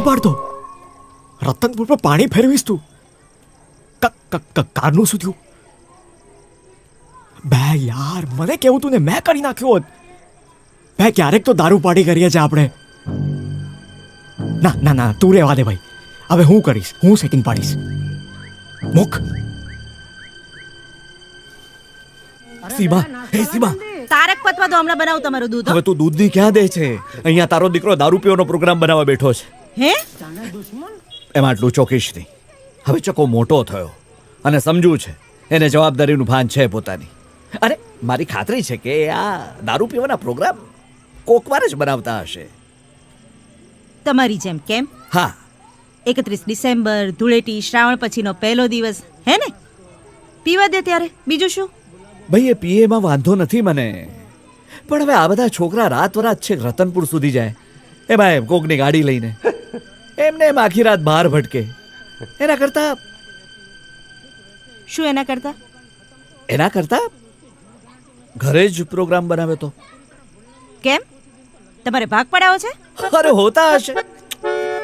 દારૂ પાડતો. રતનપુર પર પાણી ફેરવીશ તું. કારનું શું થયું? બે યાર, મને કેવું તું ને મેં કરી નાખ્યો હોત. બે ક્યારેક તો દારૂ પાડી કરીએ છીએ આપણે. ના ના ના, તું રહેવા દે ભાઈ. હવે હું કરીશ, હું સેટિંગ પાડીશ. મુખ સીમા, હે સીમા, તારક પતવા તો હમણાં બનાવું તમારું દૂધ. હવે તું દૂધની ક્યાં દે છે? અહીંયા તારો દીકરો દારૂ પીવાનો પ્રોગ્રામ બનાવવા બેઠો છે. હે? એમાં આટલું ચોકીશ નહીં. હવે ચકો મોટો થયો અને સમજવું છે એને જવાબદારીનું ભાન છે પોતાની. અરે મારી ખાતરી છે કે આ દારૂ પીવાના પ્રોગ્રામ કોકવાર જ બનાવતા હશે. તમારી જેમ કેમ? હા, 31 ડિસેમ્બર, ધૂળેટી, શ્રાવણ પછીનો પહેલો દિવસ, હે ને? પીવા દે ત્યારે, બીજું શું? ભાઈ એ પીએમાં વાંધો નથી મને, પણ હવે આ બધા છોકરા રાતવરાત છે રતનપુર સુધી જાય, એમાં એમ કોકની ગાડી લઈને એમને એમ આખી રાત બહાર ભટકે. એના કરતા ઘરે જ પ્રોગ્રામ બનાવે તો કેમ? તમારે ભાગ પડાવો છે? અરે હોતા હશે.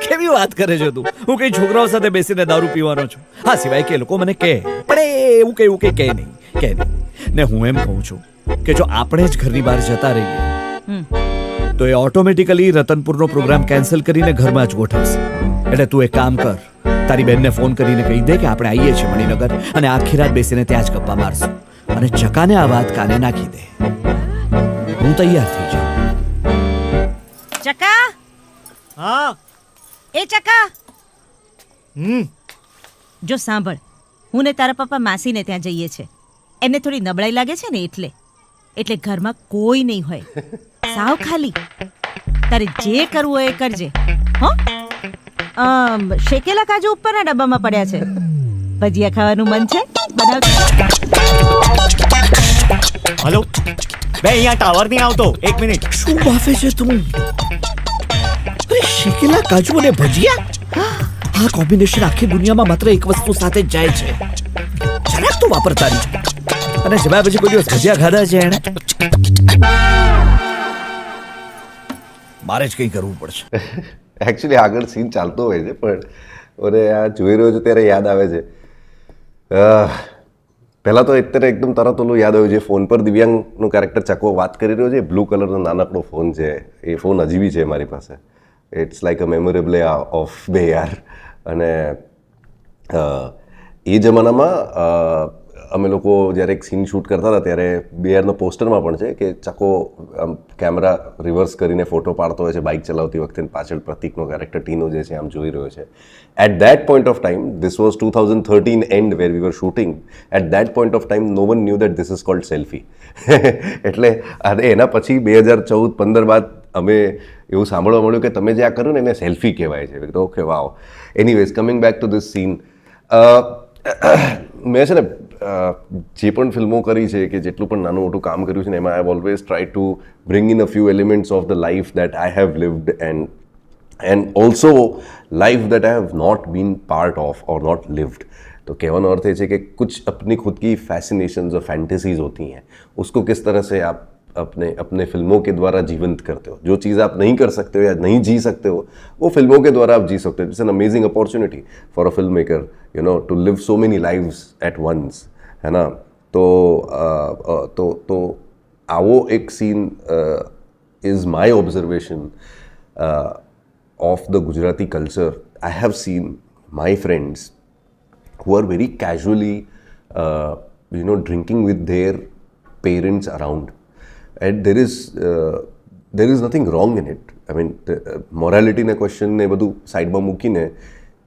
કેવી વાત કરે છે તું? હું કઈ છોકરાઓ સાથે બેસીને દારૂ પીવાનો છું? હા, સિવાય કે લોકો મને કહે, પણ એવું કઈ કે નહીં. ને હું એમ કહું છું કે જો આપણે જ ઘરની બહાર જતા રહીએ તો એ ઓટોમેટિકલી રતનપુરનો પ્રોગ્રામ કેન્સલ કરીને ઘરમાં જ ગોઠવશે. એટલે તું એક કામ કર, તારી બેનને ફોન કરીને કહી દે કે આપણે આવીએ છીએ મણિનગર અને આખી રાત બેસીને ત્યાં જ ગપ્પા મારશું. અને ચકાને આ વાત કાને નાખી દે. હું તૈયાર થઈ જાઉં. ચકા! હા એ ચકા! જો સાંભળ, હું ને તારા પપ્પા માસીને ત્યાં જઈએ છે. એમને થોડી નબળાઈ લાગે છે ને એટલે ઘરમાં કોઈ નહીં હોય, સાવ ખાલી. તારે જે કરવું હોય એ કરજે. હો, શેકેલા કાજુ ઉપરના ડબ્બામાં પડ્યા છે. ભજીયા ખાવાનું મન છે? બનાવ. હલો બે, અહીંયા ટાવર નહીં આવતો. 1 મિનિટ. શું બાફે છે તું? અરે શેકેલા કાજુ અને ભજીયા, આ કોમ્બિનેશન આખી દુનિયામાં માત્ર એક વસ્તુ સાથે જ જાય છે. જરાક તો વાપરતા નહીં. અને જમ્યા પછી કોઈ દિવસ ભજીયા ખાધા છે એને? મારે જ કંઈ કરવું પડશે. એકચ્યુઅલી આગળ સીન ચાલતો હોય છે, પણ મને આ જોઈ રહ્યો છું ત્યારે યાદ આવે છે. પહેલાં તો અત્યારે એકદમ તરત ઓલું યાદ આવ્યું છે, ફોન પર દિવ્યાંગનું કેરેક્ટર ચકો વાત કરી રહ્યો છે. બ્લુ કલરનો નાનકડો ફોન છે, એ ફોન હજી બી છે મારી પાસે. It's like a memorable of બે યાર. અને એ જમાનામાં અમે લોકો જ્યારે એક સીન શૂટ કરતા હતા ત્યારે બેયરના પોસ્ટરમાં પણ છે કે ચકો કેમેરા રિવર્સ કરીને ફોટો પાડતો હોય છે બાઇક ચલાવતી વખતે. પાછળ પ્રતિકનો કેરેક્ટર ટીનો જે છે આમ જોઈ રહ્યો છે. At that point of time, this was 2013 and where we were shooting. At that point of time no one knew that this is called selfie. એટલે એના પછી 2014-15 બાદ અમે એવું સાંભળવા મળ્યું કે તમે જે આ કર્યું ને એને સેલ્ફી કહેવાય છે. Okay, wow. Anyways, coming back to this scene, મેં છે ને જે પણ ફિલ્મો કરી છે કે જેટલું પણ નાનું મોટું કામ કર્યું છે ને એમાં I have always try to bring in a few elements of the life that I have lived and also life that I have not been part of or not lived. तो कहने अर्थ है कि कुछ अपनी खुद की फैसिनेशंस और फैंटेसीज होती हैं, उसको किस तरह से आप अपने फिल्मों के द्वारा जीवंत करते हो. जो चीज़ आप नहीं कर सकते हो या नहीं जी सकते हो वो फिल्मों के द्वारा आप जी सकते हो. It's an amazing opportunity for a film maker, you know, to live so many lives at once, है ना. तो आवो एक scene is my observation of the Gujarati culture. I have seen my friends who are very casually, drinking with their parents around, and there is nothing wrong in it. I mean, morality na question ne badhu side ma mukine,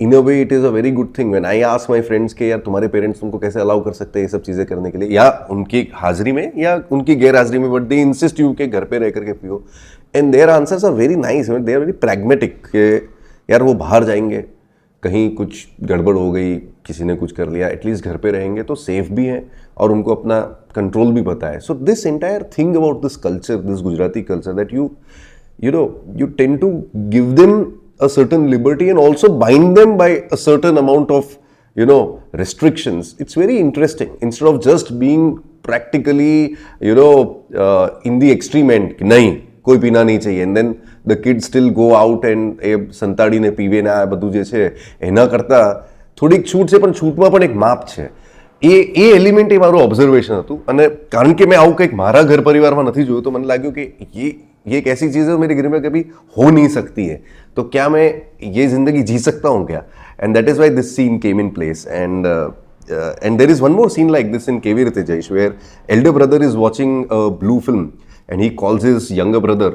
in a way it is a very good thing. When I ask my friends ke yaar tumhare parents तुमको कैसे allow कर सकते हैं ये सब चीज़ें करने के लिए, या उनकी हाजिरी में या उनकी गैर हाजिरी में, but they insist you के घर पे रह करके पियो. And their answers are very nice, they are very pragmatic कि यार वो बाहर जाएंगे, कहीं कुछ गड़बड़ हो गई, किसी ने कुछ कर लिया, एटलीस्ट घर पे रहेंगे तो सेफ भी हैं और उनको अपना कंट्रोल भी पता है. So this entire thing about this culture, this Gujarati culture, that you tend to give them a certain liberty and also bind them by a certain amount of, restrictions. It's very interesting. Instead of just being practically, in the extreme end, nahi, कोई पीना नहीं चाहिए, and then the kid still go out and એ સંતાડીને પીવે ને આ બધું જે છે એના કરતાં થોડીક છૂટ છે, પણ છૂટમાં પણ એક માપ છે. એ એલિમેન્ટ એ મારું ઓબ્ઝર્વેશન હતું. અને કારણ કે મેં આવું કંઈક મારા ઘર પરિવારમાં નથી જોયું, તો મને લાગ્યું કે ये एक ऐसी चीज़ है मेरे घर में कभी हो नहीं सकती है, तो क्या मैं ये ज़िंदगी जी सकता हूँ क्या? And that is why this scene came in place. And there is one more scene like this in Kevi Ritesh, where elder brother is watching a blue film and he calls his younger brother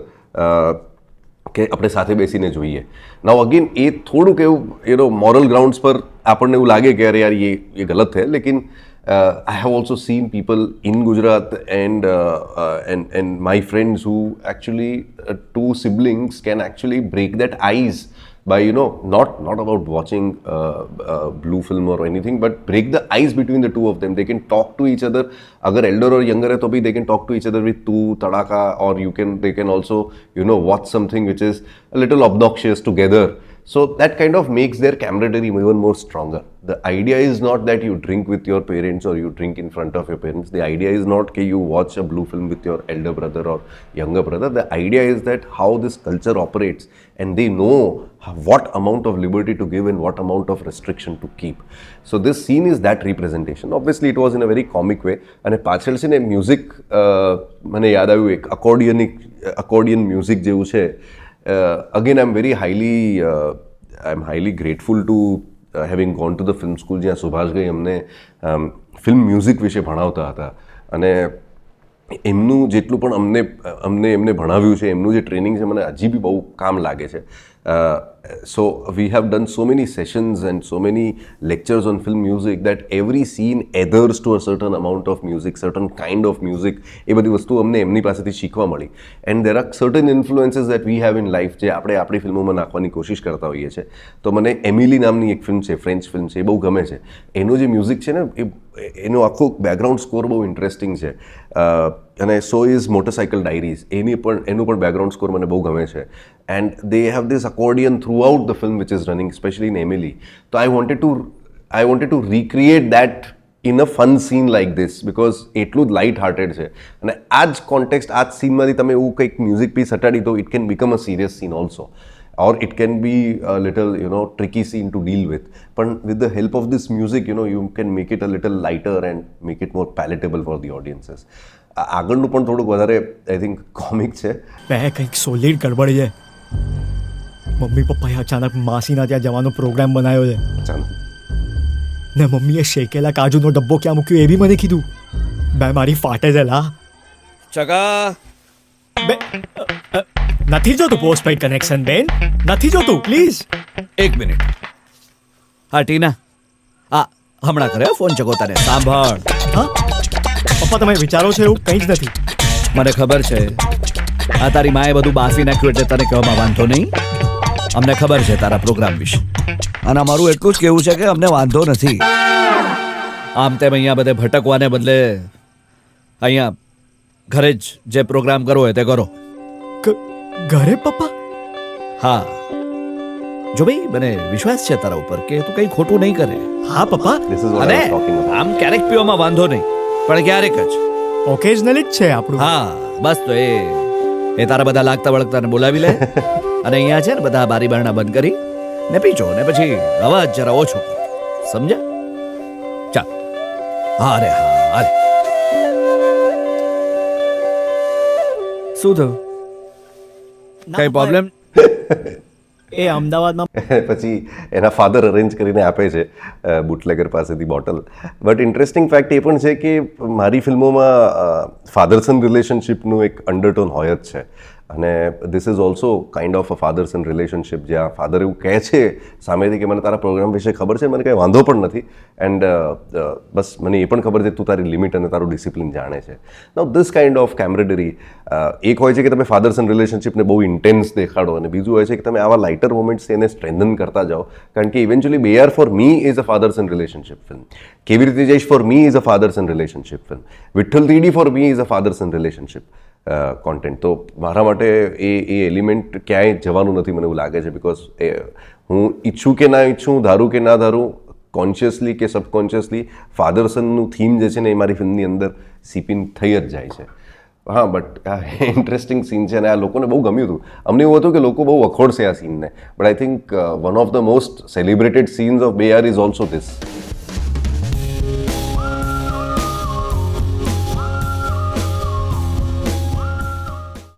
કે આપણે સાથે બેસીને જોઈએ. નાઉ again એ થોડુંક એવું moral grounds પર આપણને એવું લાગે કે અરે યાર ये गलत है, लेकिन I have also seen people in Gujarat and my friends who actually two siblings can actually break that ice by not about watching blue film or anything, but break the ice between the two of them. They can talk to each other. अगर elder or younger है तो भी they can talk to each other with tu tadaka, or they can also watch something which is a little obnoxious together. So that kind of makes their camaraderie even more stronger. The idea is not that you drink with your parents or you drink in front of your parents. The idea is not that you watch a blue film with your elder brother or younger brother. The idea is that how this culture operates, and they know what amount of liberty to give and what amount of restriction to keep. So this scene is that representation. Obviously it was in a very comic way. અને પાછળ છે ને music મને યાદ આવ્યું, એક અકોર્ડિયન music જેવું છે. Again, I'm highly grateful to having gone to the film school, જ્યાં સુભાષભાઈ અમને ફિલ્મ મ્યુઝિક વિશે ભણાવતા હતા. અને એમનું જેટલું પણ એમને ભણાવ્યું છે, એમનું જે ટ્રેનિંગ છે, મને હજી બી બહુ કામ લાગે છે. So we have done so many sessions and so many lectures on film music that every scene adheres to a certain amount of music, certain kind of music. એ બધી વસ્તુ અમને એમની પાસેથી શીખવા મળી. And there are certain influences that we have in life જે આપણે આપણી ફિલ્મોમાં નાખવાની કોશિશ કરતા હોઈએ છીએ. તો મને એમિલી નામની એક ફિલ્મ છે, ફ્રેન્ચ ફિલ્મ છે, એ બહુ ગમે છે. એનું જે મ્યુઝિક છે ને, એનો આખો બેકગ્રાઉન્ડ સ્કોર બહુ ઇન્ટરેસ્ટિંગ છે. અને સો ઇઝ મોટરસાઇકલ ડાયરીઝ, એનું પણ બેકગ્રાઉન્ડ સ્કોર મને બહુ ગમે છે. And they have this accordion throughout the film which is running, especially in Emily. So I wanted to recreate that in a fun scene like this, because એટલું જ light hearted છે. અને આ જ કોન્ટેક્સ્ટ, આ જ સીનમાંથી તમે એવું કંઈક મ્યુઝિક પીસ હટાડી દો, it can become a serious scene also, or it can be a little tricky scene to deal with. But with the help of this music, you can make it a little lighter and make it more palatable for the audiences. આગળનું પણ થોડુંક વધારે I think comic છે. બે કંઈક solid ગડબડ છે. Mummy પપ્પાએ અચાનક માસીના ત્યાં જવાનો પ્રોગ્રામ બનાવ્યો છે. અચાનક ને મમ્મીએ શેકેલા કાજુનો ડબ્બો ક્યાં મૂક્યો એ બી મને કીધું. બે મારી ફાટે છે લા. ચકા બે નથી જોતું પોસ્ટપેડ કનેક્શન બેન, નથી જોતું પ્લીઝ. એક મિનિટ. હા ટીના, હમણાં કરે ફોન ચકો તને. સાંભળ. હા પપ્પા, તમે વિચારો છો એવું કંઈ જ નથી. મને ખબર છે આ તારી માએ બધું બાફી નાખ્યું એટલે તને કહેવામાં વાંધો નહીં. અમને ખબર છે તારા પ્રોગ્રામ વિશે, અને અમારું એટલું જ કહેવું છે કે અમને વાંધો નથી. આમ તેમ અહીંયા બધે ભટકવાને બદલે અહીંયા ઘરે જ જે પ્રોગ્રામ કરવો હોય તે કરો. ઘરે પપ્પા? હા, જો ભાઈ મને વિશ્વાસ છે તારા ઉપર કે તું કંઈ ખોટું નહીં કરે. હા પપ્પા. this is what I was talking about. આમ ક્યારેક પીવામાં વાંધો નહીં, પણ ક્યારેક જ. ઓકેઝનલી જ છે આપણું. હા બસ, તો એ તારા બધા લાગતા વળગતાને બોલાવી લે, અને અહીંયા છે ને બધા બારી બારણા બંધ કરી ને પીજો, ને પછી અવાજ જરા ઓછો કર, સમજ્યા? ચાલ. હા રે હા. શું થયું? કઈ પ્રોબ્લેમ? એ અમદાવાદમાં પછી એના ફાધર અરેન્જ કરીને આપે છે બુટલેગર પાસેથી બોટલ. બટ ઇન્ટરેસ્ટિંગ ફેક્ટ એ પણ છે કે મારી ફિલ્મોમાં ફાધર સન રિલેશનશિપનું એક અંડરટોન હોય જ છે. અને this is also kind of a father son relationship, જ્યાં ફાધર એવું કહે છે સામેથી કે મને તારા પ્રોગ્રામ વિશે ખબર છે, મને કંઈ વાંધો પણ નથી, એન્ડ બસ મને એ પણ ખબર છે તું તારી લિમિટ અને તારું ડિસિપ્લિન જાણે છે. નાઉ ધીસ કાઇન્ડ ઓફ કેમરેડરી, એક હોય છે કે તમે ફાધર સન રિલેશનશિપને બહુ ઇન્ટેન્સ દેખાડો, અને બીજું હોય છે કે તમે આવા લાઇટર મોમેન્ટ્સ એને સ્ટ્રેન્થન કરતા જાઓ. કારણ કે ઇવેન્ચ્યુઅલી બેઆર for me is a father son relationship film, કેવી રીતે જઈશ for me is a father son relationship film, Vitthal ત્રીડી for me is a father son relationship content. તો મારા માટે એ એલિમેન્ટ ક્યાંય જવાનું નથી, મને એવું લાગે છે. બિકોઝ હું ઈચ્છું કે ના ઈચ્છું, ધારું કે ના ધારું, કોન્શિયસલી કે સબકોન્શિયસલી ફાધર સનનું થીમ જે છે ને એ મારી ફિલ્મની અંદર સીપિન થઈ જ જાય છે. હા બટ આ ઇન્ટરેસ્ટિંગ સીન છે અને આ લોકોને બહુ ગમ્યું હતું. અમને એવું હતું કે લોકો બહુ વખોડશે આ સીનને, but I think one of the most celebrated scenes of બેઆર ઇઝ ઓલ્સો ધીસ.